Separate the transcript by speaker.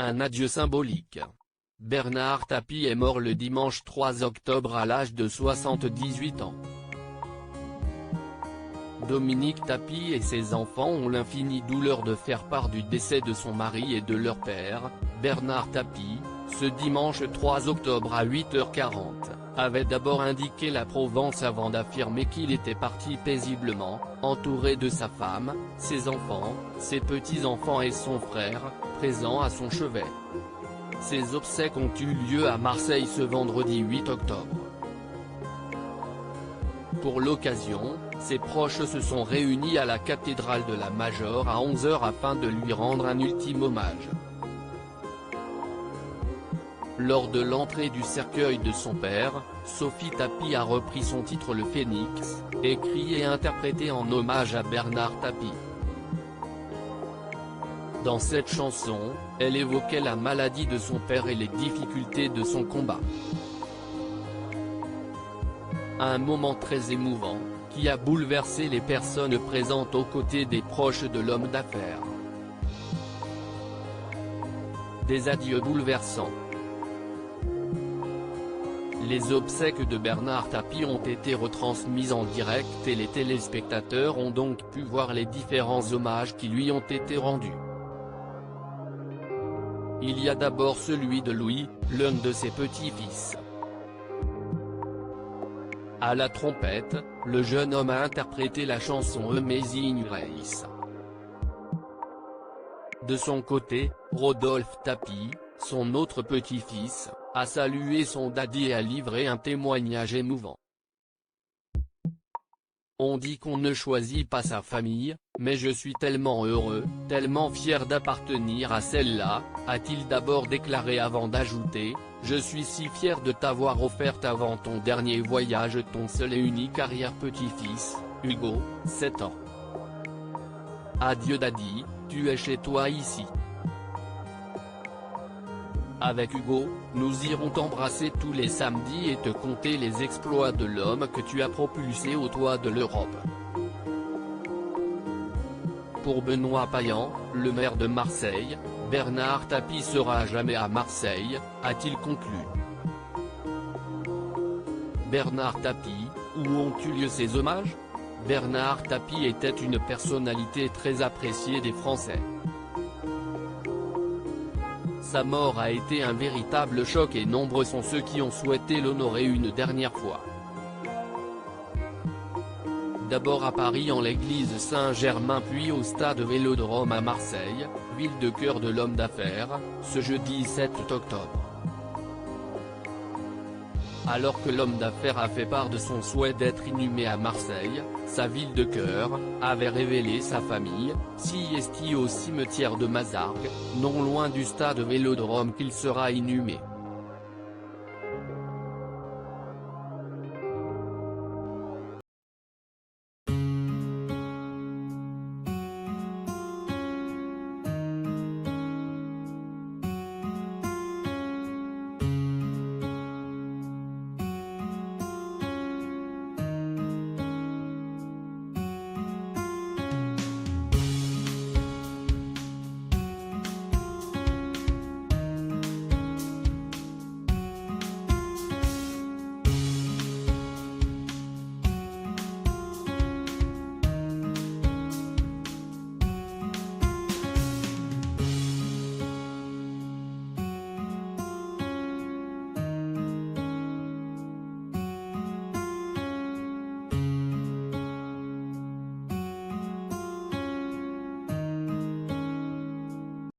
Speaker 1: un adieu symbolique. Bernard Tapie est mort le dimanche 3 octobre à l'âge de 78 ans. Dominique Tapie et ses enfants ont l'infinie douleur de faire part du décès de son mari et de leur père, Bernard Tapie, ce dimanche 3 octobre à 8h40, avait d'abord indiqué la Provence avant d'affirmer qu'il était parti paisiblement, entouré de sa femme, ses enfants, ses petits-enfants et son frère, présents à son chevet. Ses obsèques ont eu lieu à Marseille ce vendredi 8 octobre. Pour l'occasion, ses proches se sont réunis à la cathédrale de la Major à 11h afin de lui rendre un ultime hommage. Lors de l'entrée du cercueil de son père, Sophie Tapie a repris son titre Le Phénix, écrit et interprété en hommage à Bernard Tapie. Dans cette chanson, elle évoquait la maladie de son père et les difficultés de son combat. Un moment très émouvant, qui a bouleversé les personnes présentes aux côtés des proches de l'homme d'affaires. Des adieux bouleversants. Les obsèques de Bernard Tapie ont été retransmises en direct et les téléspectateurs ont donc pu voir les différents hommages qui lui ont été rendus. Il y a d'abord celui de Louis, l'un de ses petits-fils. À la trompette, le jeune homme a interprété la chanson Amazing Grace. De son côté, Rodolphe Tapie, son autre petit-fils, a salué son daddy et a livré un témoignage émouvant. On dit qu'on ne choisit pas sa famille, mais je suis tellement heureux, tellement fier d'appartenir à celle-là, a-t-il d'abord déclaré avant d'ajouter, je suis si fier de t'avoir offert avant ton dernier voyage ton seul et unique arrière-petit-fils, Hugo, 7 ans. Adieu daddy, tu es chez toi ici. Avec Hugo, nous irons t'embrasser tous les samedis et te conter les exploits de l'homme que tu as propulsé au toit de l'Europe. Pour Benoît Payan, le maire de Marseille, Bernard Tapie sera à jamais à Marseille, a-t-il conclu. Bernard Tapie, où ont eu lieu ces hommages? Bernard Tapie était une personnalité très appréciée des Français. Sa mort a été un véritable choc et nombreux sont ceux qui ont souhaité l'honorer une dernière fois. D'abord à Paris en l'église Saint-Germain puis au stade Vélodrome à Marseille, ville de cœur de l'homme d'affaires, ce jeudi 7 octobre. Alors que l'homme d'affaires a fait part de son souhait d'être inhumé à Marseille, sa ville de cœur, avait révélé sa famille, si au cimetière de Mazargues, non loin du stade Vélodrome qu'il sera inhumé.